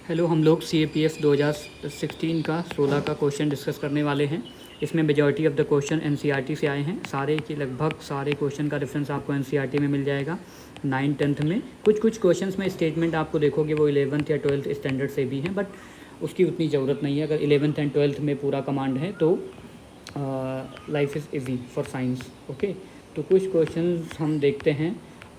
Hello, हम लोग CAPF 2016 का 16 का क्वेश्चन डिस्कस करने वाले हैं। इसमें majority of the question NCERT से आए हैं। सारे के लगभग सारे क्वेश्चन का रेफरेंस आपको NCERT में मिल जाएगा 9th 10th में। कुछ कुछ क्वेश्चंस में स्टेटमेंट आपको देखोगे वो 11th या 12th स्टैंडर्ड से भी हैं, बट उसकी उतनी ज़रूरत नहीं है। अगर 11th एंड 12th में पूरा कमांड है तो life is easy for science. Okay, तो कुछ क्वेश्चन हम देखते हैं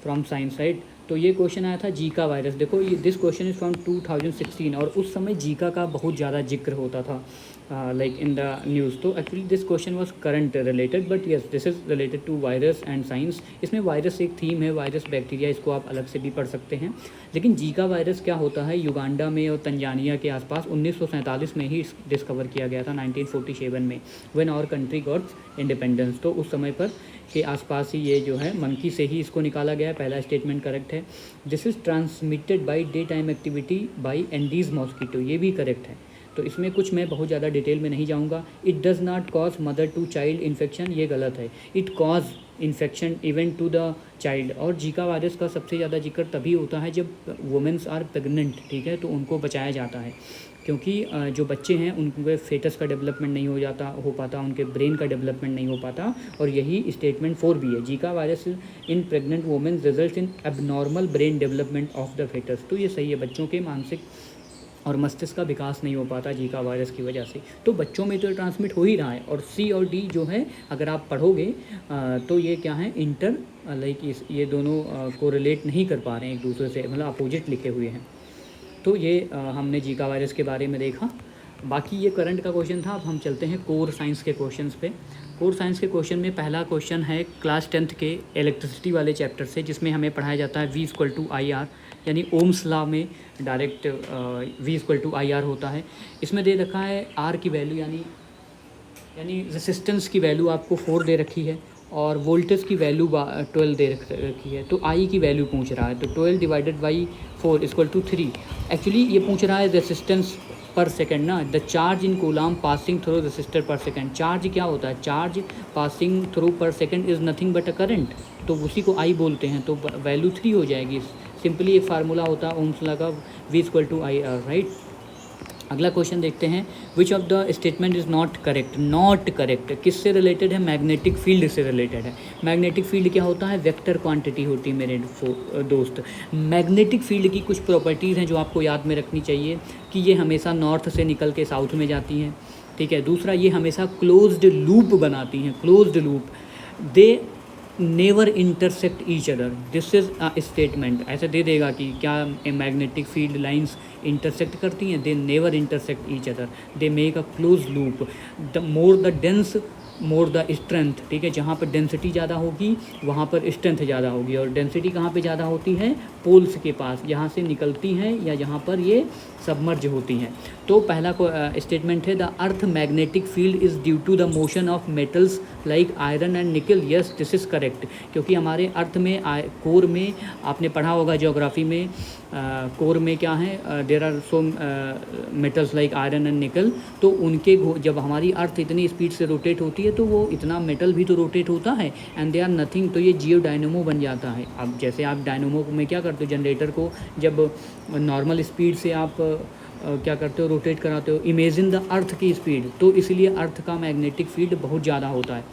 फ्रॉम साइंस साइड। तो ये क्वेश्चन आया था जीका वायरस। देखो, ये दिस क्वेश्चन इज़ फ्रॉम 2016 और उस समय जीका का बहुत ज़्यादा जिक्र होता था लाइक इन द न्यूज़। तो actually this question was current related, but yes this is related to virus and science. इसमें वायरस एक थीम है, वायरस बैक्टीरिया, इसको आप अलग से भी पढ़ सकते हैं। लेकिन जीका वायरस क्या होता है, युगांडा में और तंजानिया के आसपास 1947 में ही डिस्कवर किया गया था, 1947 में, when our country got independence. तो उस समय पर के आसपास ही ये जो है मंकी से ही इसको निकाला गया है। पहला स्टेटमेंट करेक्ट है। This is transmitted by day time activity by Andes mosquito, ये भी करेक्ट है। तो इसमें कुछ मैं बहुत ज़्यादा डिटेल में नहीं जाऊँगा। It does not cause mother to child infection, ये गलत है। It cause infection even to the child. और जीका वायरस का सबसे ज़्यादा जिक्र तभी होता है जब वुमेंस आर प्रेग्नेंट, ठीक है, तो उनको बचाया जाता है, क्योंकि जो बच्चे हैं उनके फेटस का डेवलपमेंट नहीं हो पाता, उनके ब्रेन का डेवलपमेंट नहीं हो पाता। और यही स्टेटमेंट 4 भी है, Zika virus in pregnant women result in abnormal brain development of the foetus. तो ये सही है, बच्चों के मानसिक और मस्तिष्क का विकास नहीं हो पाता जीका वायरस की वजह से। तो बच्चों में तो ट्रांसमिट हो ही रहा है। और C और D जो है, अगर आप पढ़ोगे तो ये क्या है, इंटर लाइक ये दोनों को रिलेट नहीं कर पा रहे हैं एक दूसरे से, मतलब अपोजिट लिखे हुए हैं। तो ये हमने जीका वायरस के बारे में देखा। बाकी ये करंट का क्वेश्चन था। अब हम चलते हैं कोर साइंस के क्वेश्चंस पे। कोर साइंस के क्वेश्चन में पहला क्वेश्चन है क्लास 10th के इलेक्ट्रिसिटी वाले चैप्टर से, जिसमें हमें पढ़ाया जाता है V=IR, यानी ओम्स लॉ में डायरेक्ट V=IR होता है। इसमें दे रखा है R की वैल्यू यानी रेसिस्टेंस की वैल्यू आपको 4 दे रखी है और वोल्टेज की वैल्यू 12 दे रखी है। तो I की वैल्यू पूछ रहा है, तो 12 डिवाइडेड बाई 4 = 3। एक्चुअली ये पूछ रहा है रेसिस्टेंस पर सेकेंड ना, the charge in coulomb passing through resistor पर सेकेंड। चार्ज क्या होता है, चार्ज पासिंग थ्रू पर second is nothing but a current, तो उसी को I बोलते हैं। तो वैल्यू 3 हो जाएगी। सिंपली एक फार्मूला होता है ओम्स लॉ का, V=IR, राइट। अगला क्वेश्चन देखते हैं, which of the statement is not correct. Not correct किससे रिलेटेड है, मैग्नेटिक फील्ड से रिलेटेड है। मैग्नेटिक फील्ड क्या होता है, वेक्टर क्वांटिटी होती है मेरे दोस्त। मैग्नेटिक फील्ड की कुछ प्रॉपर्टीज़ हैं जो आपको याद में रखनी चाहिए, कि ये हमेशा नॉर्थ से निकल के साउथ में जाती हैं, ठीक है। दूसरा, ये हमेशा क्लोज्ड लूप बनाती हैं, closed loop. They never intersect each other, this is a statement. ऐसे दे देगा कि क्या मैग्नेटिक फील्ड लाइंस इंटरसेक्ट करती हैं, they never intersect each other, they make a close loop. The more the dense more the strength, ठीक है। जहाँ पर डेंसिटी ज़्यादा होगी वहाँ पर स्ट्रेंथ ज़्यादा होगी। और डेंसिटी कहाँ पे ज़्यादा होती है, पोल्स के पास, जहाँ से निकलती हैं या जहाँ पर ये सबमर्ज होती हैं। तो पहला स्टेटमेंट है, the earth magnetic field is due to the motion of metals like iron and nickel. Yes, this is correct, क्योंकि हमारे अर्थ में कोर में आपने पढ़ा होगा ज्योग्राफी में, कोर में क्या है, there are so metals like iron and nickel. तो उनके जब हमारी अर्थ इतनी स्पीड से रोटेट होती है तो वो इतना मेटल भी तो रोटेट होता है, एंड दे आर नथिंग, तो ये जियो डायनोमो बन जाता है। अब जैसे आप डायनोमो में क्या करते हो, जनरेटर को जब नॉर्मल स्पीड से आप क्या करते हो, रोटेट कराते हो, इमेजिन द अर्थ की स्पीड, तो इसलिए अर्थ का मैग्नेटिक फील्ड बहुत ज़्यादा होता है,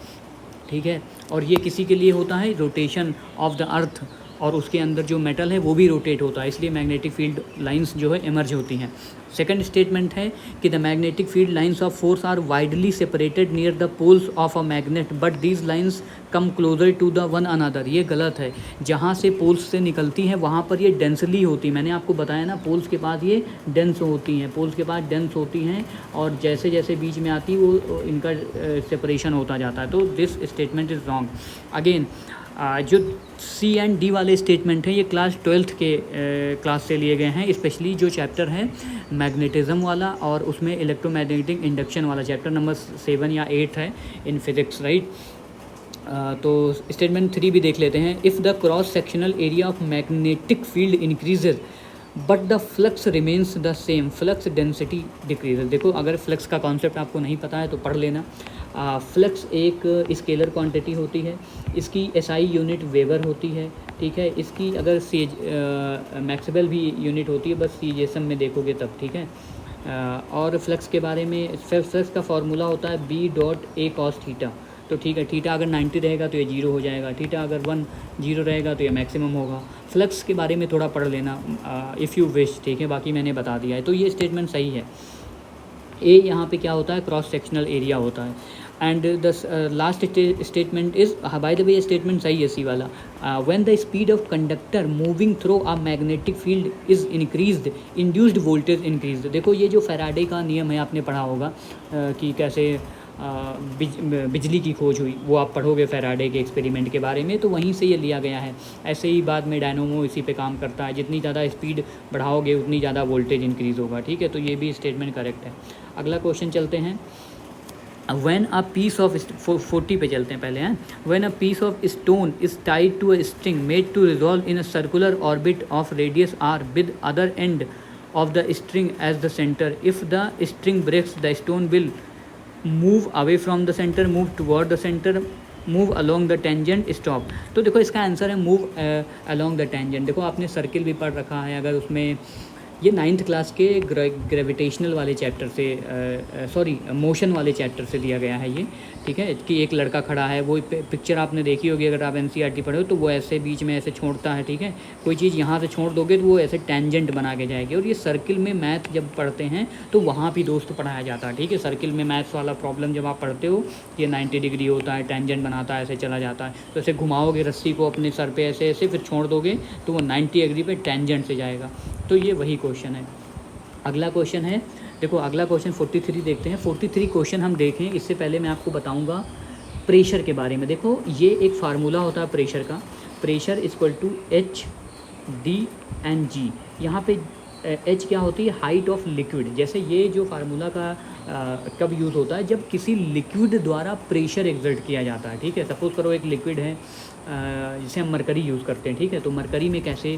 ठीक है। और ये किसी के लिए होता है, रोटेशन ऑफ द अर्थ, और उसके अंदर जो मेटल है वो भी रोटेट होता है, इसलिए मैग्नेटिक फील्ड लाइंस जो है इमर्ज होती हैं। सेकंड स्टेटमेंट है कि the magnetic field lines of force are widely separated near the poles of a magnet but these lines come closer to the one another. ये गलत है। जहाँ से पोल्स से निकलती हैं वहाँ पर ये डेंसली होती, मैंने आपको बताया ना, पोल्स के पास ये डेंस होती हैं, पोल्स के पास डेंस होती हैं, और जैसे जैसे बीच में आती वो इनका सेपरेशन होता जाता है। तो this statement is wrong. Again जो C एंड D वाले स्टेटमेंट हैं ये क्लास 12th के क्लास से लिए गए हैं, स्पेशली जो चैप्टर है मैग्नेटिज्म वाला, और उसमें इलेक्ट्रोमैग्नेटिक इंडक्शन वाला चैप्टर नंबर 7 या 8 है इन फिजिक्स, राइट। तो स्टेटमेंट 3 भी देख लेते हैं। If the cross sectional area of magnetic field increases but the flux remains the same, flux density decreases. देखो, अगर फ्लक्स का कॉन्सेप्ट आपको नहीं पता है तो पढ़ लेना। फ्लक्स एक स्केलर क्वांटिटी होती है, इसकी SI यूनिट वेबर होती है, ठीक है। इसकी अगर मैक्सवेल भी यूनिट होती है, बस सीजेसम में देखोगे तब, ठीक है। और फ्लक्स के बारे में, फ्लक्स का फार्मूला होता है B dot A cos theta. तो ठीक है, थीटा अगर 90 रहेगा तो ये 0 हो जाएगा, थीटा अगर 10 रहेगा तो ये मैक्सिमम होगा। फ्लक्स के बारे में थोड़ा पढ़ लेना इफ़ यू विश, ठीक है, बाकी मैंने बता दिया है। तो ये स्टेटमेंट सही है। ए यहाँ पे क्या होता है, क्रॉस सेक्शनल एरिया होता है। And the last statement is, by the way ये स्टेटमेंट सही है सी वाला, when the speed of conductor moving through a magnetic field is increased induced voltage increased. देखो ये जो फैराडे का नियम है आपने पढ़ा होगा कि कैसे बिजली की खोज हुई, वो आप पढ़ोगे फैराडे के एक्सपेरिमेंट के बारे में, तो वहीं से ये लिया गया है। ऐसे ही बाद में डायनोमो इसी पे काम करता है, जितनी ज़्यादा स्पीड बढ़ाओगे उतनी ज़्यादा वोल्टेज इंक्रीज़ होगा, ठीक है। तो ये भी स्टेटमेंट करेक्ट है। अगला क्वेश्चन चलते हैं। When a piece of 40 पे चलते हैं पहले हैं। When a piece of stone is tied to a string made to revolve in a circular orbit of radius r with other end of the string as the center, if the string breaks, the stone will move away from the center, move toward the center, move along the tangent, stop. तो देखो इसका answer है move along the tangent. देखो आपने circle भी पढ़ रखा है, अगर उसमें ये 9th क्लास के ग्रेविटेशनल वाले चैप्टर से, सॉरी मोशन वाले चैप्टर से दिया गया है ये, ठीक है। कि एक लड़का खड़ा है, वो पिक्चर आपने देखी होगी अगर आप NCERT पढ़े हो, तो वो ऐसे बीच में ऐसे छोड़ता है, ठीक है। कोई चीज़ यहाँ से छोड़ दोगे तो वो ऐसे टेंजेंट बना के जाएगी। और ये सर्किल में मैथ जब पढ़ते हैं तो वहाँ भी दोस्त पढ़ाया जाता है, ठीक है। सर्किल में मैथ्स वाला प्रॉब्लम जब आप पढ़ते हो, ये 90 डिग्री होता है, टेंजेंट बनाता है, ऐसे चला जाता है, तो ऐसे घुमाओगे रस्सी को अपने सर पे ऐसे ऐसे, फिर छोड़ दोगे तो वो 90 डिग्री पे टेंजेंट से जाएगा। तो ये वही क्वेश्चन है। अगला क्वेश्चन है, देखो अगला क्वेश्चन 43 देखते हैं। 43 क्वेश्चन हम देखें इससे पहले मैं आपको बताऊंगा प्रेशर के बारे में। देखो ये एक फार्मूला होता है प्रेशर का, pressure equal to H D and G। यहाँ पे H क्या होती है, हाइट ऑफ लिक्विड। जैसे ये जो फार्मूला का कब यूज़ होता है, जब किसी लिक्विड द्वारा प्रेशर एक्सर्ट किया जाता है, ठीक है। सपोज करो एक लिक्विड है जिसे हम मरकरी यूज़ करते हैं, ठीक है। तो मरकरी में कैसे,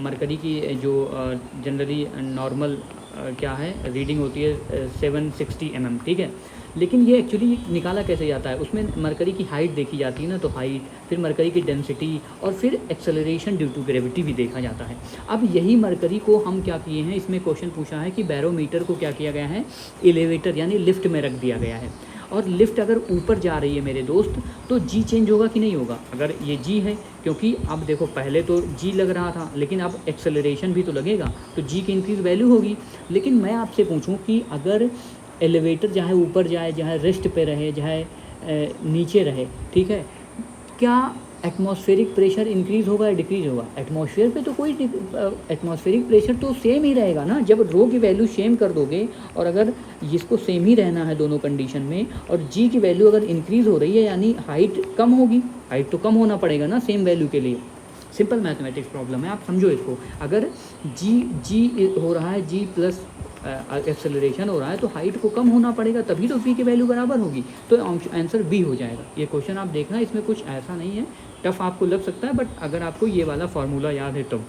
मरकरी की जो जनरली नॉर्मल क्या है रीडिंग होती है 760 mm, ठीक है। लेकिन ये एक्चुअली निकाला कैसे जाता है, उसमें मरकरी की हाइट देखी जाती है ना, तो हाइट, फिर मरकरी की डेंसिटी और फिर एक्सेलरेशन ड्यू टू ग्रेविटी भी देखा जाता है। अब यही मरकरी को हम क्या किए हैं, इसमें क्वेश्चन पूछा है कि बैरोमीटर को क्या किया गया है, एलिवेटर यानी लिफ्ट में रख दिया गया है। और लिफ्ट अगर ऊपर जा रही है मेरे दोस्त, तो जी चेंज होगा कि नहीं होगा। अगर ये जी है, क्योंकि अब देखो पहले तो जी लग रहा था, लेकिन अब एक्सेलरेशन भी तो लगेगा, तो जी की इंक्रीज वैल्यू होगी। लेकिन मैं आपसे पूछूं कि अगर एलिवेटर चाहे ऊपर जाए, चाहे रेस्ट पे रहे, चाहे नीचे रहे, ठीक है, क्या एटमॉस्फेरिक प्रेशर इंक्रीज़ होगा या डिक्रीज़ होगा? एटमॉस्फेयर पे तो कोई एटमॉस्फेरिक प्रेशर तो सेम ही रहेगा ना। जब रो की वैल्यू सेम कर दोगे, और अगर जिसको सेम ही रहना है दोनों कंडीशन में, और जी की वैल्यू अगर इंक्रीज़ हो रही है यानी हाइट कम होगी, हाइट तो कम होना पड़ेगा ना सेम वैल्यू के लिए। सिंपल मैथमेटिक्स प्रॉब्लम है, आप समझो इसको। अगर जी हो रहा है, जी प्लस एक्सेलरेशन हो रहा है, तो हाइट को कम होना पड़ेगा, तभी तो v की वैल्यू बराबर होगी। तो आंसर बी हो जाएगा। ये क्वेश्चन आप देखना, इसमें कुछ ऐसा नहीं है, टफ आपको लग सकता है, बट अगर आपको ये वाला फार्मूला याद है तो,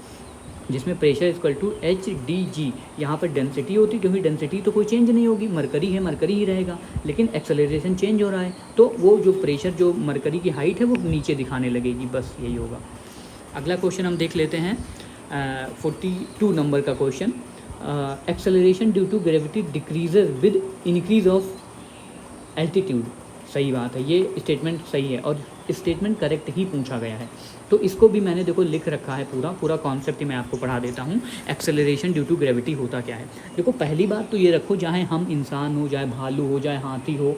जिसमें प्रेशर इक्वल टू HDG, यहाँ पर डेंसिटी होती, क्योंकि डेंसिटी तो कोई चेंज नहीं होगी, मरकरी है मरकरी ही रहेगा, लेकिन एक्सेलरेशन चेंज हो रहा है, तो वो जो प्रेशर, जो मरकरी की हाइट है वो नीचे दिखाने लगेगी, बस यही होगा। अगला क्वेश्चन हम देख लेते हैं 42 नंबर का question. Acceleration due to gravity decreases with increase of altitude. सही बात है, ये स्टेटमेंट सही है और स्टेटमेंट करेक्ट ही पूछा गया है। तो इसको भी मैंने देखो लिख रखा है, पूरा कॉन्सेप्ट ही मैं आपको पढ़ा देता हूँ। एक्सेलरेशन ड्यू टू ग्रेविटी होता क्या है। देखो पहली बात तो ये रखो, चाहे हम इंसान हो, चाहे भालू हो, चाहे हाथी हो,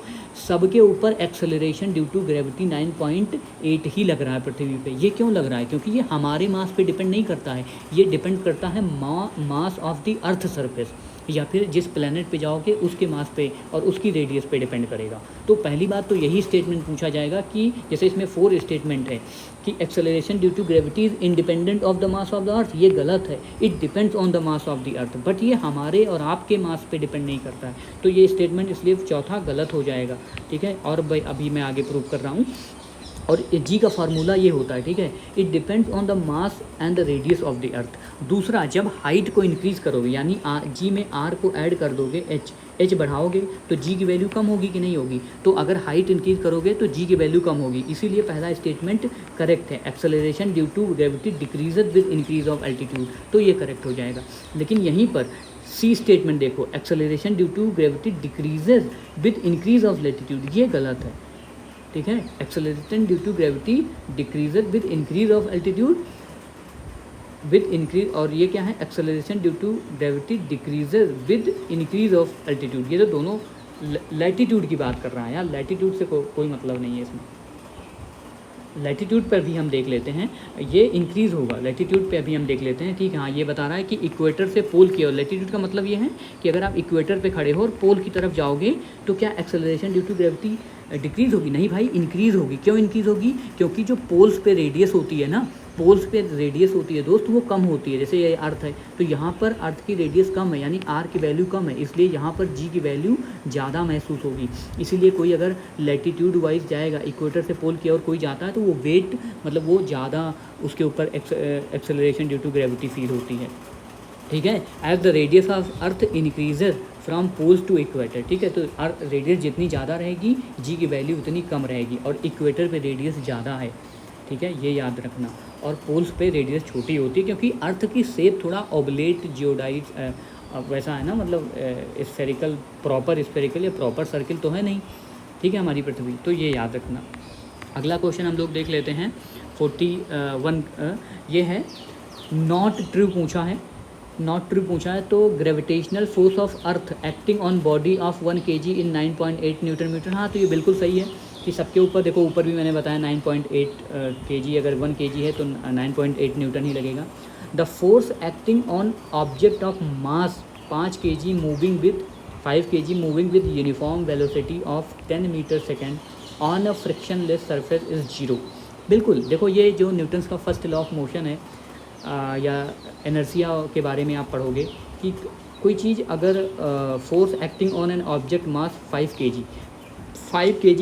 सबके ऊपर एक्सेलरेशन ड्यू टू ग्रेविटी 9.8 ही लग रहा है पृथ्वी पे। ये क्यों लग रहा है? क्योंकि ये हमारे मास पे डिपेंड नहीं करता है, ये डिपेंड करता है मास ऑफ द अर्थ सरफेस, या फिर जिस प्लेनेट पे जाओगे उसके मास पे और उसकी रेडियस पे डिपेंड करेगा। तो पहली बात तो यही स्टेटमेंट पूछा जाएगा कि जैसे इसमें 4 स्टेटमेंट है कि acceleration due to gravity is independent of the mass of the earth. ये गलत है, it depends on the mass of the earth, but ये हमारे और आपके मास पे डिपेंड नहीं करता है। तो ये स्टेटमेंट इसलिए चौथा गलत हो जाएगा, ठीक है। और भाई अभी मैं आगे प्रूव कर रहा हूँ। और जी का फार्मूला ये होता है, ठीक है, it depends on the mass and the radius of the अर्थ। दूसरा, जब हाइट को इंक्रीज़ करोगे यानी जी में आर को ऐड कर दोगे, एच बढ़ाओगे तो जी की वैल्यू कम होगी कि नहीं होगी, तो अगर हाइट इंक्रीज करोगे तो जी की वैल्यू कम होगी, इसीलिए पहला स्टेटमेंट करेक्ट है। Acceleration due to gravity decreases with increase of altitude, तो ये करेक्ट हो जाएगा। लेकिन यहीं पर सी स्टेटमेंट देखो, acceleration due to gravity decreases with increase of latitude, ये गलत है, ठीक है। Acceleration due to gravity decreases with increase of altitude with increase, और ये क्या है, acceleration due to gravity decreases with increase of altitude, ये तो दोनों लैटिट्यूड की बात कर रहा है यार, लैटिट्यूड से कोई मतलब नहीं है इसमें। लैटिट्यूड पर भी हम देख लेते हैं, ये इंक्रीज़ होगा, लैटिट्यूड पे अभी हम देख लेते हैं, ठीक है। हाँ, ये बता रहा है कि इक्वेटर से पोल की ओर, लैटिट्यूड का मतलब ये है कि अगर आप इक्वेटर पे खड़े हो और पोल की तरफ जाओगे तो क्या acceleration due to gravity decrease होगी? नहीं भाई, इंक्रीज़ होगी। क्यों इंक्रीज़ होगी? क्योंकि जो पोल्स पे रेडियस होती है ना, पोल्स पे रेडियस होती है दोस्त, वो कम होती है। जैसे ये अर्थ है तो यहाँ पर अर्थ की रेडियस कम है, यानी आर की वैल्यू कम है, इसलिए यहाँ पर जी की वैल्यू ज़्यादा महसूस होगी। इसीलिए कोई अगर लैटिट्यूड वाइज जाएगा, इक्वेटर से पोल की ओर कोई जाता है तो वो वेट मतलब वो ज़्यादा उसके ऊपर acceleration due to gravity feel होती है, ठीक है। As the radius of earth increases from poles to equator, ठीक है, तो रेडियस जितनी ज़्यादा रहेगी जी की वैल्यू उतनी कम रहेगी, और इक्वेटर पे रेडियस ज़्यादा है, ठीक है, ये याद रखना। और पोल्स पे रेडियस छोटी होती है क्योंकि अर्थ की शेप थोड़ा ओबलेट जियोडाइड वैसा है ना, मतलब स्फेरिकल, प्रॉपर स्फेरिकल या प्रॉपर सर्किल तो है नहीं, ठीक है, हमारी पृथ्वी, तो ये याद रखना। अगला क्वेश्चन हम लोग देख लेते हैं 41, ये है नॉट ट्रू पूछा है, नॉट ट्रू पूछा है, तो gravitational force of earth acting on body of 1 kg in 9.8 newton metre. हाँ, तो ये बिल्कुल सही है कि सबके ऊपर देखो, ऊपर भी मैंने बताया 9.8 kg, अगर 1 kg है तो 9.8 न्यूटन ही लगेगा। The force acting on object of mass 5 kg moving with 5 kg moving with uniform velocity of 10 metre second on a frictionless surface is 0। बिल्कुल, देखो ये जो न्यूटन्स का फर्स्ट लॉ ऑफ मोशन है, या इनर्शिया के बारे में आप पढ़ोगे कि कोई चीज़ अगर force acting on an object mass 5 kg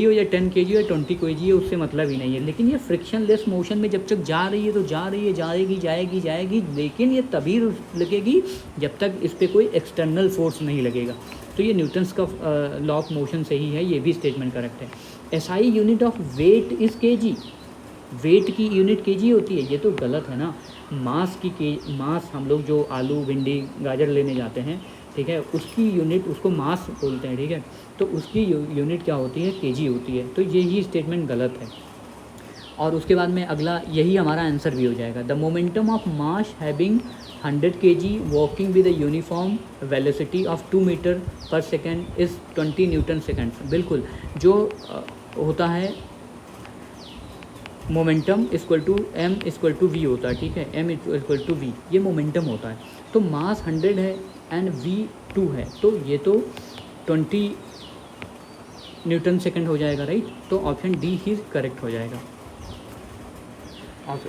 हो या 10 kg हो या 20 kg है, उससे मतलब ही नहीं है। लेकिन ये फ्रिक्शनलेस मोशन में जब तक जा रही है तो जा रही है, जाएगी, लेकिन ये तभी लगेगी जब तक इस पर कोई एक्सटर्नल फोर्स नहीं लगेगा। तो ये न्यूटन्स का लॉ ऑफ मोशन से ही है, ये भी स्टेटमेंट करेक्ट है। SI unit of weight is kg, weight की यूनिट kg होती है, ये तो गलत है ना। मास हम लोग जो आलू, भिंडी, गाजर लेने जाते हैं, ठीक है, उसकी यूनिट, उसको मास बोलते हैं, ठीक है, तो उसकी यूनिट क्या होती है? kg होती है। तो यही स्टेटमेंट गलत है। और उसके बाद में अगला, यही हमारा आंसर भी हो जाएगा। The momentum of mass having 100 kg walking with a uniform velocity of 2 metre per second is 20 newton second. बिल्कुल, जो होता है momentum equal to m equal to v होता है, ठीक है, m इक्वल टू v, ये मोमेंटम होता है। तो मास 100 है एंड v 2 है, तो ये तो 20 न्यूटन सेकंड हो जाएगा, राइट। तो ऑप्शन डी ही करेक्ट हो जाएगा,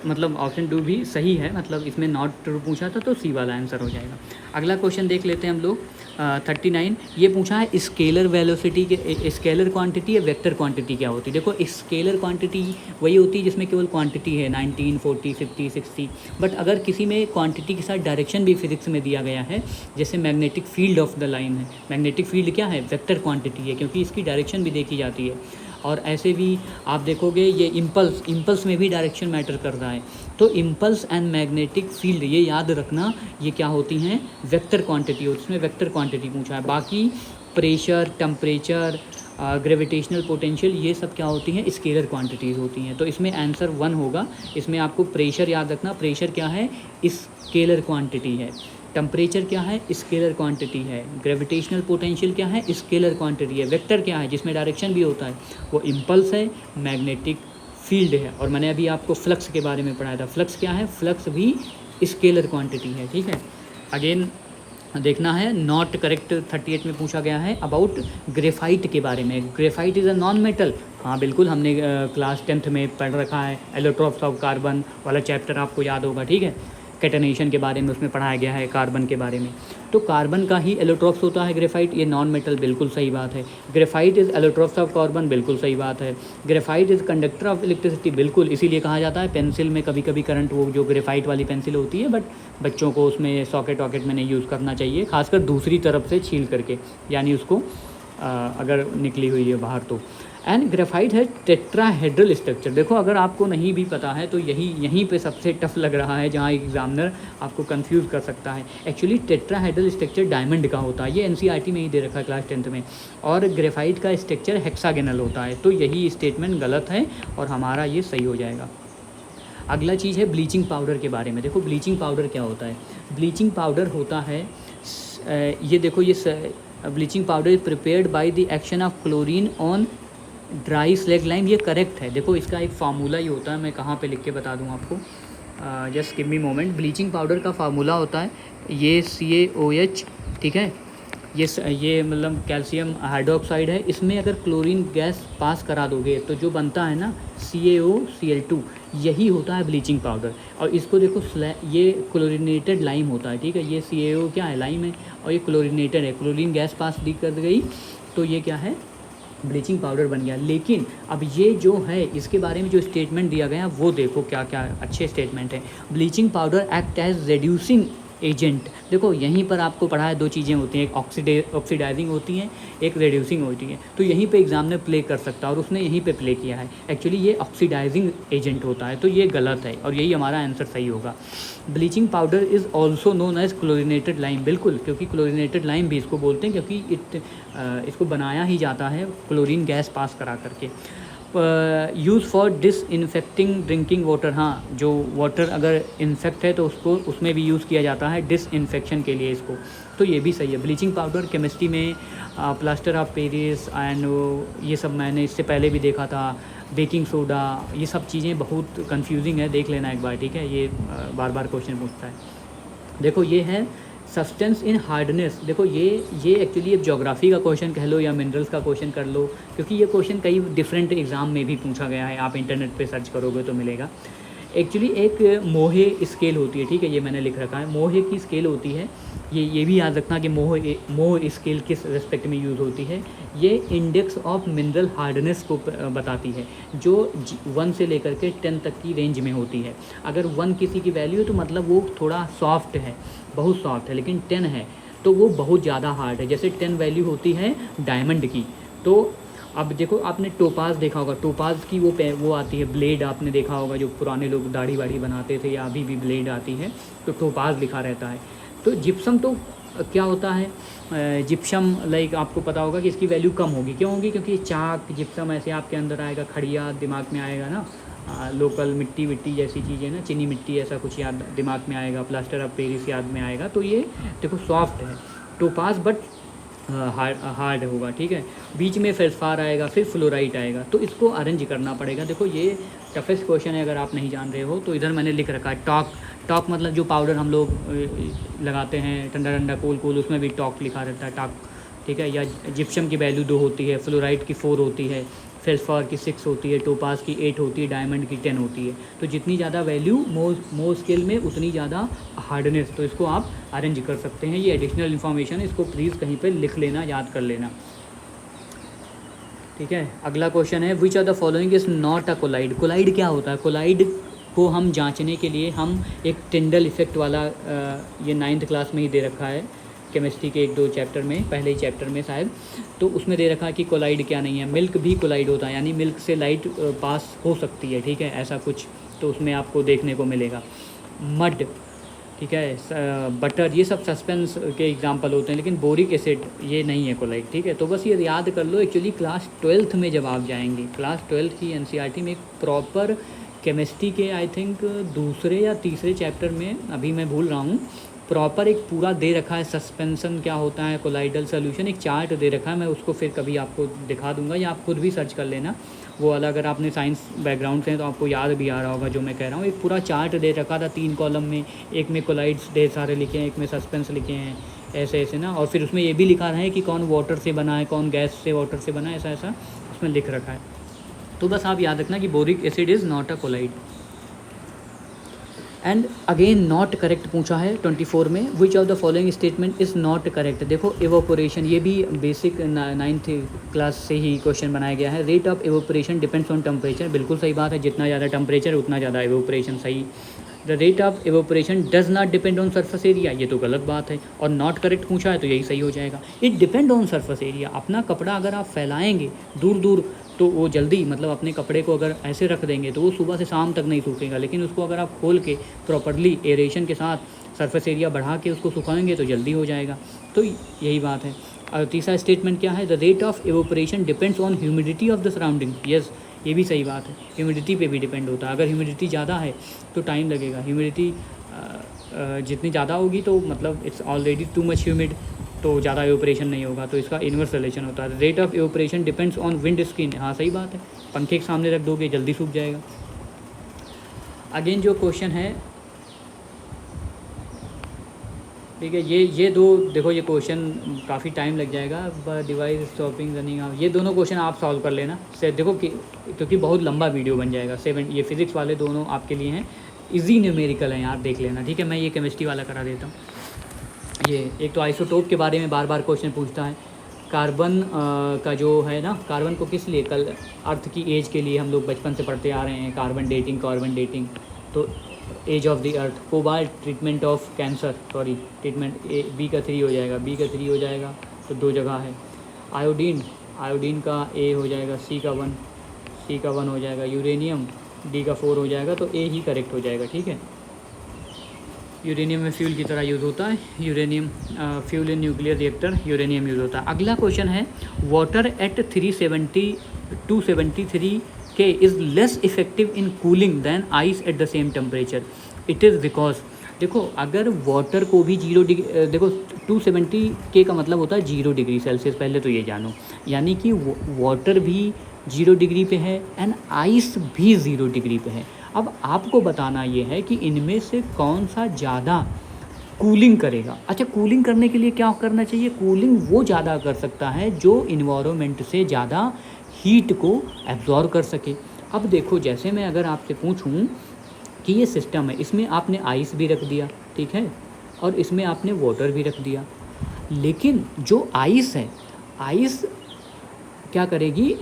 मतलब ऑप्शन 2 भी सही है, मतलब इसमें नॉट ट्रू पूछा था तो सी वाला आंसर हो जाएगा। अगला क्वेश्चन देख लेते हैं हम लोग 39। ये पूछा है स्केलर वेलोसिटी के, स्केलर क्वांटिटी या वेक्टर क्वांटिटी क्या होती है? देखो, स्केलर क्वांटिटी वही होती है जिसमें केवल क्वांटिटी है 19, 40, 50, 60, बट अगर किसी में क्वांटिटी के साथ डायरेक्शन भी फिजिक्स में दिया गया है, जैसे magnetic field of the line है, मैग्नेटिक फील्ड क्या है? वेक्टर क्वांटिटी है, क्योंकि इसकी डायरेक्शन भी देखी जाती है। और ऐसे भी आप देखोगे ये इम्पल्स में भी डायरेक्शन मैटर कर रहा है। तो इम्पल्स एंड मैग्नेटिक फील्ड, ये याद रखना, ये क्या होती हैं? वेक्टर क्वांटिटी होती है, इसमें वेक्टर क्वांटिटी पूछा है। बाकी प्रेशर, टेम्परेचर, ग्रेविटेशनल पोटेंशियल, ये सब क्या होती हैं? स्केलर क्वांटिटीज़ होती हैं। तो इसमें आंसर 1 होगा। इसमें आपको प्रेशर याद रखना, प्रेशर क्या है? स्केलर क्वांटिटी है। टेम्परेचर क्या है? स्केलर क्वांटिटी है। ग्रेविटेशनल पोटेंशियल क्या है? स्केलर क्वांटिटी है। वेक्टर क्या है? जिसमें डायरेक्शन भी होता है, वो इम्पल्स है, मैग्नेटिक फील्ड है। और मैंने अभी आपको फ्लक्स के बारे में पढ़ाया था, फ्लक्स क्या है? फ्लक्स भी स्केलर क्वांटिटी है, ठीक है। अगेन देखना है, नॉट करेक्ट 38 में पूछा गया है अबाउट ग्रेफाइट के बारे में। Graphite is a non metal. हाँ बिल्कुल, हमने क्लास 10th में पढ़ रखा है, एलोट्रॉप्स ऑफ कार्बन वाला चैप्टर आपको याद होगा, ठीक है। कैटनेशन के बारे में उसमें पढ़ाया गया है, कार्बन के बारे में। तो कार्बन का ही एलोट्रॉप्स होता है ग्रेफाइट, ये नॉन मेटल, बिल्कुल सही बात है। Graphite is allotropes of carbon, बिल्कुल सही बात है। Graphite is conductor of electricity, बिल्कुल, इसीलिए कहा जाता है पेंसिल में कभी कभी करंट, वो जो ग्रेफाइट वाली पेंसिल होती है, बट बच्चों को उसमें सॉकेट वॉकेट में नहीं यूज़ करना चाहिए, खासकर दूसरी तरफ से छील करके, यानी उसको अगर निकली हुई है बाहर तो। एंड ग्रेफाइट है टेट्राहेड्रल स्ट्रक्चर। देखो अगर आपको नहीं भी पता है तो यहीं पे सबसे टफ लग रहा है, जहाँ एग्जामिनर आपको कंफ्यूज कर सकता है। एक्चुअली टेट्राहेड्रल स्ट्रक्चर डायमंड का होता है, ये एनसीईआरटी में ही दे रखा है क्लास 10th में, और ग्रेफाइट का स्ट्रक्चर हेक्सागोनल होता है। तो यही स्टेटमेंट गलत है और हमारा ये सही हो जाएगा। अगला चीज़ है ब्लीचिंग पाउडर के बारे में। देखो ब्लीचिंग पाउडर क्या होता है। ब्लीचिंग पाउडर होता है, ये देखो, ये bleaching powder is prepared by the action of chlorine on dry slag lime, ये करेक्ट है। देखो इसका एक फार्मूला ही होता है, मैं कहाँ पे लिख के बता दूँ आपको, just give me moment. Bleaching powder का फार्मूला होता है ये CaOH, ठीक है, ये मतलब कैल्शियम हाइड्रोक्साइड है। इसमें अगर क्लोरीन गैस पास करा दोगे तो जो बनता है ना CaOCl2, यही होता है ब्लीचिंग पाउडर। और इसको देखो ये क्लोरीनेटेड लाइम होता है, ठीक है, ये CaO क्या है, लाइम है, और ये क्लोरीनेटेड है, क्लोरीन गैस पास दी कर गई तो ये क्या है, ब्लीचिंग पाउडर बन गया। लेकिन अब ये जो है इसके बारे में जो स्टेटमेंट दिया गया वो देखो क्या क्या अच्छे स्टेटमेंट है। Bleaching powder act as reducing agent. देखो यहीं पर आपको पढ़ा है, दो चीज़ें होती हैं, एक ऑक्सीडाइजिंग होती हैं, एक रिड्यूसिंग होती है। तो यहीं पे एग्जाम ने प्ले कर सकता है और उसने यहीं पे प्ले किया है। एक्चुअली ये ऑक्सीडाइजिंग एजेंट होता है, तो ये गलत है और यही हमारा आंसर सही होगा। Bleaching powder is also known as chlorinated lime, बिल्कुल, क्योंकि क्लोरीनेटेड लाइम भी इसको बोलते हैं, क्योंकि इसको बनाया ही जाता है क्लोरीन गैस पास करा करके। Use for disinfecting drinking water, हाँ, जो वाटर अगर इन्फेक्ट है तो उसको उसमें भी यूज़ किया जाता है डिसइंफेक्शन के लिए इसको, तो ये भी सही है। ब्लीचिंग पाउडर केमिस्ट्री में प्लास्टर ऑफ पेरिस एंड ये सब मैंने इससे पहले भी देखा था, बेकिंग सोडा, ये सब चीज़ें बहुत कंफ्यूजिंग है, देख लेना एक बार, ठीक है, ये बार बार क्वेश्चन पूछता है। देखो ये है सब्सटेंस इन हार्डनेस। देखो ये एक्चुअली अब ज्योग्राफी का क्वेश्चन कह लो या मिनरल्स का क्वेश्चन कर लो, क्योंकि ये क्वेश्चन कई डिफरेंट एग्ज़ाम में भी पूछा गया है, आप इंटरनेट पे सर्च करोगे तो मिलेगा। एक्चुअली एक मोहे स्केल होती है, ठीक है, ये मैंने लिख रखा है, मोहे की स्केल होती है। ये भी याद रखना कि मोह स्केल किस रेस्पेक्ट में यूज़ होती है। ये इंडेक्स ऑफ मिनरल हार्डनेस को बताती है, जो 1 से लेकर के 10 तक की रेंज में होती है। अगर 1 किसी की वैल्यू है तो मतलब वो थोड़ा सॉफ्ट है, बहुत सॉफ्ट है, लेकिन 10 है तो वो बहुत ज़्यादा हार्ड है। जैसे 10 वैल्यू होती है डायमंड की। तो अब देखो आपने टोपाज देखा होगा, टोपाज की वो आती है ब्लेड, आपने देखा होगा, जो पुराने लोग दाढ़ी वाड़ी बनाते थे या अभी भी ब्लेड आती है तो टोपाज लिखा रहता है। तो जिप्सम तो क्या होता है, जिप्सम लाइक आपको पता होगा कि इसकी वैल्यू कम होगी, क्यों होगी, क्योंकि चाक जिप्सम ऐसे आपके अंदर आएगा, खड़िया दिमाग में आएगा ना, लोकल मिट्टी जैसी चीज़ें ना, चीनी मिट्टी ऐसा कुछ याद दिमाग में आएगा, प्लास्टर ऑफ पेरिस याद में आएगा। तो ये देखो सॉफ्ट है टोपाज, बट हार्ड होगा, ठीक है। बीच में फेल्सफार आएगा, फिर फ्लोराइट आएगा, तो इसको अरेंज करना पड़ेगा। देखो ये टफेस्ट क्वेश्चन है, अगर आप नहीं जान रहे हो तो इधर मैंने लिख रखा है टॉक मतलब जो पाउडर हम लोग लगाते हैं, ठंडा ठंडा कूल, उसमें भी टॉक लिखा रहता है, टॉक, ठीक है। या जिप्सम की वैल्यू 2 होती है, फ्लोराइट की 4 होती है, फेल्सफार की 6 होती है, टोपाज की 8 होती है, डायमंड की 10 होती है। तो जितनी ज़्यादा वैल्यू मो स्केल में उतनी ज़्यादा हार्डनेस, तो इसको आप अरेंज कर सकते हैं। ये एडिशनल इन्फॉर्मेशन, इसको प्लीज़ कहीं पे लिख लेना, याद कर लेना, ठीक है। अगला क्वेश्चन है which are the following is not a colloid. Colloid क्या होता है? कोलाइड को हम जांचने के लिए हम एक टिंडल इफेक्ट वाला ये 9th क्लास में ही दे रखा है, केमिस्ट्री के 1-2 चैप्टर में, पहले ही चैप्टर में शायद, तो उसमें दे रखा है कि कोलाइड क्या नहीं है। मिल्क भी कोलाइड होता है, यानी मिल्क से लाइट पास हो सकती है, ठीक है, ऐसा कुछ तो उसमें आपको देखने को मिलेगा। मड, ठीक है, बटर, ये सब सस्पेंस के एग्जांपल होते हैं, लेकिन बोरिक एसिड ये नहीं है कोलाइड, ठीक है। तो बस ये याद कर लो। एक्चुअली क्लास 12th में जब आप जाएंगे, क्लास 12th की एनसीईआरटी में एक प्रॉपर केमिस्ट्री के आई थिंक 2 या 3 चैप्टर में, अभी मैं भूल रहा हूँ, प्रॉपर एक पूरा दे रखा है सस्पेंसन क्या होता है, कोलाइडल सोल्यूशन, एक चार्ट दे रखा है। मैं उसको फिर कभी आपको दिखा दूंगा या आप खुद भी सर्च कर लेना वो वाला, अगर आपने साइंस बैकग्राउंड से हैं तो आपको याद भी आ रहा होगा जो मैं कह रहा हूँ। एक पूरा चार्ट दे रखा था 3 कॉलम में, एक में कोलाइड्स ढेर सारे लिखे हैं, एक में सस्पेंस लिखे हैं, ऐसे ऐसे ना, और फिर उसमें ये भी लिखा है कि कौन वाटर से बना है, कौन गैस से वाटर से बना है, ऐसा ऐसा उसमें लिख रखा है। तो बस आप याद रखना कि boric acid is not a collide. And again not correct पूछा है 24 में, which of the following statement is not correct. देखो एवोपोरेशन, ये भी बेसिक 9th क्लास से ही क्वेश्चन बनाया गया है। Rate of evaporation depends on temperature, बिल्कुल सही बात है, जितना ज़्यादा टेम्परेचर उतना ज़्यादा एवोपोरेशन, सही। The rate of evaporation does not depend on surface area, ये तो गलत बात है, और नॉट करेक्ट पूछा है तो यही सही हो जाएगा। It depend on surface area, अपना कपड़ा अगर आप फैलाएंगे दूर दूर तो वो जल्दी, मतलब अपने कपड़े को अगर ऐसे रख देंगे तो वो सुबह से शाम तक नहीं सूखेगा, लेकिन उसको अगर आप खोल के प्रॉपरली एरेशन के साथ सरफेस एरिया बढ़ा के उसको सुखाएंगे तो जल्दी हो जाएगा। तो यही बात है। और तीसरा स्टेटमेंट क्या है, the rate of evaporation depends on humidity of the surrounding. Yes, ये भी सही बात है, ह्यूमिडिटी पे भी डिपेंड होता है। अगर ह्यूमिडिटी ज़्यादा है तो टाइम लगेगा, ह्यूमिडिटी जितनी ज़्यादा होगी तो मतलब it's already too much humid, तो ज़्यादा एवोपरेशन नहीं होगा, तो इसका इन्वर्स रिलेशन होता है। Rate of evaporation depends on wind screen, हाँ सही बात है, पंखे के सामने रख दोगे जल्दी सूख जाएगा। अगेन जो क्वेश्चन है, ठीक है, ये दो देखो, ये क्वेश्चन काफ़ी टाइम लग जाएगा। डिवाइस स्टॉपिंग रनिंग ऑफ, ये दोनों क्वेश्चन आप सॉल्व कर लेना से, देखो कि क्योंकि बहुत लंबा वीडियो बन जाएगा। 7 ये फिज़िक्स वाले दोनों आपके लिए हैं, इजी न्यूमेरिकल हैं, आप देख लेना, ठीक है। मैं ये केमिस्ट्री वाला करा देता हूँ। ये एक तो आइसोटोप के बारे में बार बार क्वेश्चन पूछता है। कार्बन का जो है ना, कार्बन को किस लिए, कल अर्थ की एज के लिए हम लोग बचपन से पढ़ते आ रहे हैं, कार्बन डेटिंग, तो age of the earth. Cobalt, treatment of cancer, sorry treatment, B का 3 हो जाएगा, तो 2 जगह है। आयोडीन का ए हो जाएगा, सी का 1 हो जाएगा। यूरेनियम डी का 4 हो जाएगा, तो ए ही करेक्ट हो जाएगा, ठीक है। यूरेनियम में फ्यूल की तरह यूज़ होता है, uranium fuel in nuclear reactor, uranium use होता है। अगला क्वेश्चन है, water at 273 K is less effective in cooling than ice at the same temperature, it is because. देखो अगर वाटर को भी 0 डिग्री, देखो 270 K का मतलब होता है 0 डिग्री सेल्सियस, पहले तो ये जानो, यानी कि वाटर भी 0 डिग्री पे है एंड आइस भी 0 डिग्री पे है। अब आपको बताना ये है कि इनमें से कौन सा ज़्यादा कूलिंग करेगा। अच्छा, कूलिंग करने के लिए क्या करना चाहिए, कूलिंग वो ज़्यादा कर सकता है जो इन्वायरमेंट से ज़्यादा हीट को एब्जॉर्व कर सके। अब देखो, जैसे मैं अगर आपसे पूछूं कि ये सिस्टम है, इसमें आपने आइस भी रख दिया, ठीक है, और इसमें आपने वाटर भी रख दिया, लेकिन जो आइस है, आइस क्या करेगी,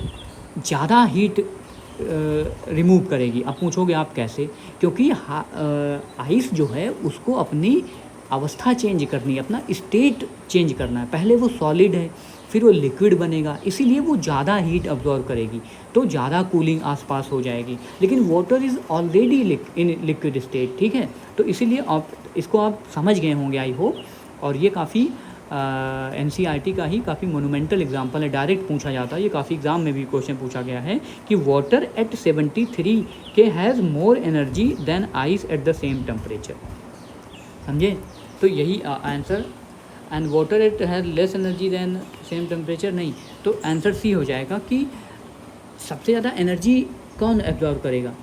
ज़्यादा हीट रिमूव करेगी। अब पूछोगे आप कैसे, क्योंकि आइस जो है उसको अपनी अवस्था चेंज करनी है, अपना स्टेट चेंज करना है। पहले वो सॉलिड है, फिर वो लिक्विड बनेगा, इसीलिए वो ज़्यादा हीट अब्जॉर्व करेगी, तो ज़्यादा कूलिंग आसपास हो जाएगी। लेकिन water is already in liquid state, ठीक है, तो इसीलिए आप इसको आप समझ गए होंगे आई होप। और ये काफ़ी NCERT का ही काफ़ी मोनूमेंटल एग्जाम्पल है, डायरेक्ट पूछा जाता है, ये काफ़ी एग्जाम में भी क्वेश्चन पूछा गया है कि water at 73 K has more energy than ice at the same temperature, समझे। तो यही answer, and water at has less energy than same temperature, नहीं, तो आंसर सी हो जाएगा कि सबसे ज़्यादा एनर्जी कौन एब्जॉर्व करेगा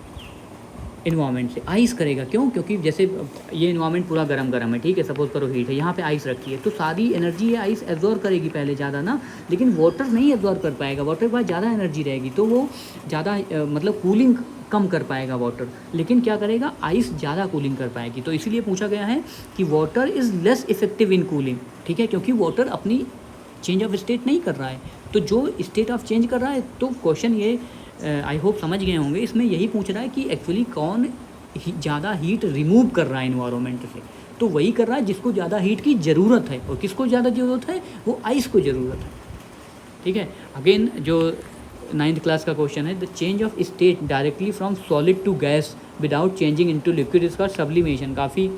इन्वायरमेंट से, आइस करेगा। क्यों, क्योंकि जैसे ये इन्वायरमेंट पूरा गरम है, ठीक है, सपोज करो हीट है, यहाँ पे आइस रखी है, तो सारी एनर्जी ये आइस एब्जॉर्व करेगी पहले ज़्यादा ना, लेकिन वाटर नहीं एब्जॉर्व कर पाएगा, वाटर के पास ज़्यादा एनर्जी रहेगी, तो वो ज़्यादा मतलब कूलिंग कम कर पाएगा वाटर, लेकिन क्या करेगा, आइस ज़्यादा कूलिंग कर पाएगी। तो इसीलिए पूछा गया है कि water is less effective in cooling, ठीक है, क्योंकि वाटर अपनी चेंज ऑफ स्टेट नहीं कर रहा है, तो जो स्टेट ऑफ चेंज कर रहा है, तो क्वेश्चन ये आई होप समझ गए होंगे, इसमें यही पूछ रहा है कि एक्चुअली कौन ज़्यादा हीट रिमूव कर रहा है इन्वायरमेंट से, तो वही कर रहा है जिसको ज़्यादा हीट की ज़रूरत है, और किसको ज़्यादा ज़रूरत है, वो आइस को ज़रूरत है, ठीक है। अगेन जो 9th क्लास का क्वेश्चन है, the change of state directly from solid to gas without changing into liquid, इसका सब्लिमेशन काफ़ी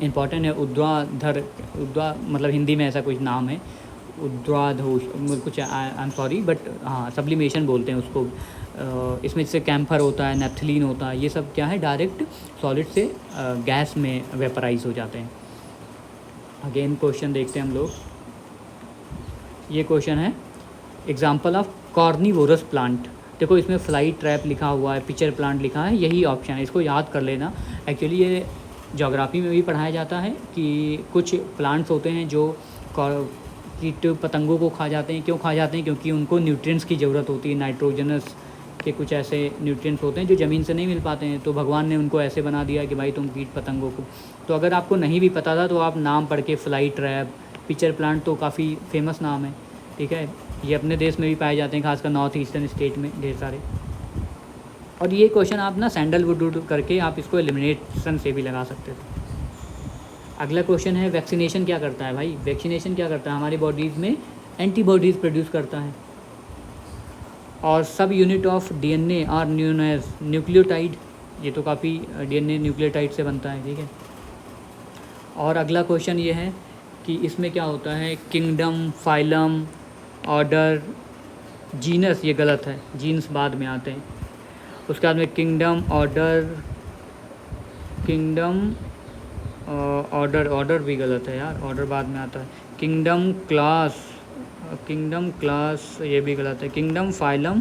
इंपॉर्टेंट है। ऊर्ध्वाधर, मतलब हिंदी में ऐसा कुछ नाम है, ऊर्ध्वाधोष कुछ, आई एम सॉरी, बट हाँ सब्लिमेशन बोलते हैं उसको। इसमें जैसे कैम्फर होता है, नेफ्थलीन होता है, ये सब क्या है, डायरेक्ट सॉलिड से गैस में वेपराइज हो जाते हैं। अगेन क्वेश्चन देखते हैं हम लोग। ये क्वेश्चन है, एग्जांपल ऑफ कॉर्निवोरस प्लांट। देखो इसमें फ्लाई ट्रैप लिखा हुआ है, पिचर प्लांट लिखा है, यही ऑप्शन है, इसको याद कर लेना। एक्चुअली ये ज्योग्राफी में भी पढ़ाया जाता है कि कुछ प्लांट्स होते हैं जो कीट पतंगों को खा जाते हैं। क्यों खा जाते हैं, क्योंकि उनको न्यूट्रिएंट्स की ज़रूरत होती है, नाइट्रोजनस कि कुछ ऐसे न्यूट्रिएंट्स होते हैं जो ज़मीन से नहीं मिल पाते हैं, तो भगवान ने उनको ऐसे बना दिया कि भाई तुम कीट पतंगों को, तो अगर आपको नहीं भी पता था तो आप नाम पढ़ के, फ्लाई ट्रैप, पिचर प्लांट तो काफ़ी फेमस नाम है, ठीक है। ये अपने देश में भी पाए जाते हैं, खासकर नॉर्थ ईस्टर्न स्टेट में ढेर सारे। और ये क्वेश्चन आप ना सैंडलवुड करके आप इसको एलिमिनेशन से भी लगा सकते थे। अगला क्वेश्चन है वैक्सीनेशन क्या करता है भाई। वैक्सीनेशन क्या करता है, हमारी बॉडीज़ में एंटीबॉडीज़ प्रोड्यूस करता है। और सब unit of DNA are known as nucleotide, ये तो काफ़ी डीएनए न्यूक्लियोटाइड से बनता है, ठीक है। और अगला क्वेश्चन ये है कि इसमें क्या होता है, किंगडम, फाइलम, ऑर्डर, जीनस, ये गलत है, जीन्स बाद में आते हैं। उसके बाद में किंगडम, ऑर्डर, किंगडम, ऑर्डर भी गलत है यार, ऑर्डर बाद में आता है। किंगडम, क्लास ये भी गलत है। Kingdom, phylum,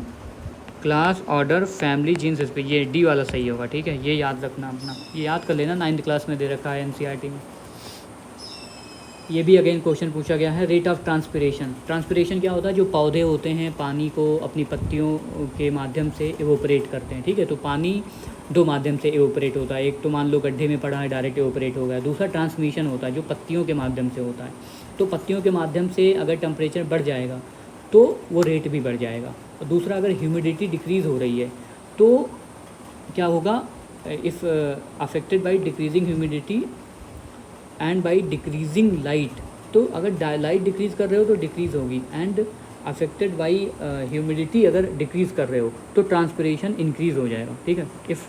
class, order, family, genus, species, ये डी वाला सही होगा, ठीक है। ये याद रखना अपना, ये याद कर लेना, 9th क्लास में दे रखा है एनसीईआरटी में। ये भी अगेन क्वेश्चन पूछा गया है। रेट ऑफ ट्रांसपिरेशन, ट्रांसपिरेशन क्या होता है, जो पौधे होते हैं पानी को अपनी पत्तियों के माध्यम से एवोपरेट करते हैं, ठीक है। तो पानी दो माध्यम से एवोपरेट होता है, एक तो मान लो गड्ढे में पड़ा है डायरेक्ट एवोपरेट हो गया, दूसरा ट्रांसमिशन होता है जो पत्तियों के माध्यम से होता है। तो पत्तियों के माध्यम से अगर टेम्परेचर बढ़ जाएगा तो वो रेट भी बढ़ जाएगा। और दूसरा, अगर ह्यूमिडिटी डिक्रीज़ हो रही है तो क्या होगा, if affected by decreasing humidity and by decreasing light, तो अगर लाइट डिक्रीज़ कर रहे हो तो डिक्रीज़ होगी, एंड अफेक्टेड बाई ह्यूमिडिटी अगर डिक्रीज़ कर रहे हो तो ट्रांसपिरेशन इंक्रीज़ हो जाएगा, ठीक है। इफ़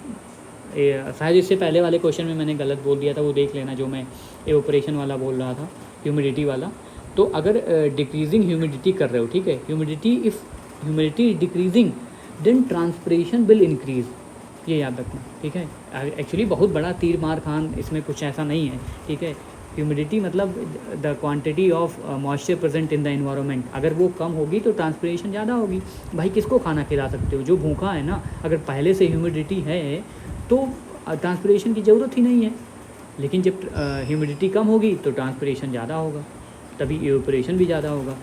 शायद इससे पहले वाले क्वेश्चन में मैंने गलत बोल दिया था, वो देख लेना, जो मैं एवोपरेशन वाला बोल रहा था, ह्यूमिडिटी वाला। तो अगर डिक्रीजिंग ह्यूमिडिटी कर रहे हो, ठीक है, if humidity is decreasing then transpiration will increase, ये याद रखना, ठीक है। एक्चुअली बहुत बड़ा तीर मार खान इसमें कुछ ऐसा नहीं है, ठीक है। ह्यूमिडिटी मतलब the quantity of moisture present in the environment, अगर वो कम होगी तो ट्रांसपिरेशन ज़्यादा होगी। भाई किसको खाना खिला सकते हो, जो भूखा है ना, अगर पहले से ह्यूमिडिटी है तो ट्रांसपिरेशन की ज़रूरत ही नहीं है। लेकिन जब ह्यूमिडिटी कम होगी तो ट्रांसपिरेशन ज़्यादा होगा, तभी इवेपोरेशन भी ज़्यादा होगा,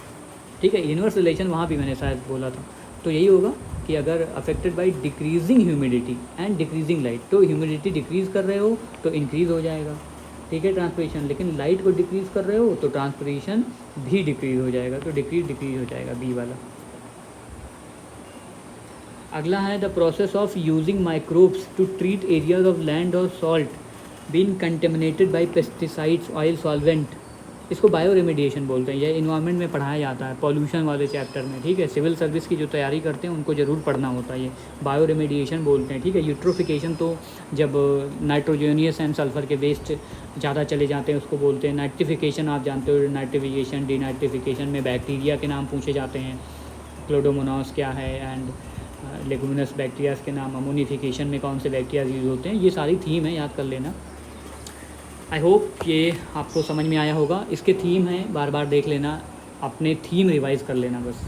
ठीक है। इनवर्स रिलेशन वहाँ भी मैंने शायद बोला था, तो यही होगा कि अगर affected by decreasing humidity and decreasing light, तो ह्यूमिडिटी डिक्रीज़ कर रहे हो तो इंक्रीज़ हो जाएगा, ठीक है, ट्रांसपिरेशन। लेकिन लाइट को डिक्रीज़ कर रहे हो तो ट्रांसपिरेशन भी डिक्रीज़ हो जाएगा, तो डिक्रीज़ हो जाएगा, बी वाला। अगला है the process of using microbes to treat areas of land और salt been contaminated by pesticides, oil, solvent, इसको बायो रेमेडिएशन बोलते हैं। यह इन्वायरमेंट में पढ़ाया जाता है पॉल्यूशन वाले चैप्टर में, ठीक है। सिविल सर्विस की जो तैयारी करते हैं उनको ज़रूर पढ़ना होता है, ये बायो रेमेडिएशन बोलते हैं, ठीक है। यूट्रोफिकेशन तो जब नाइट्रोजनियस एंड सल्फर के वेस्ट ज़्यादा चले जाते हैं उसको बोलते हैं। नाइट्रिफिकेशन आप जानते हो, नाइट्रिफिकेशन, डीनाइट्रिफिकेशन में बैक्टीरिया के नाम पूछे जाते हैं, क्लोडोमोनास क्या है, एंड लेगुमिनस बैक्टीरियाज के नाम, अमोनिफिकेशन में कौन से बैक्टीरियाज यूज़ होते हैं, ये सारी थीम है, याद कर लेना। आई होप ये आपको समझ में आया होगा। इसके थीम है, बार बार देख लेना, अपने थीम रिवाइज़ कर लेना बस।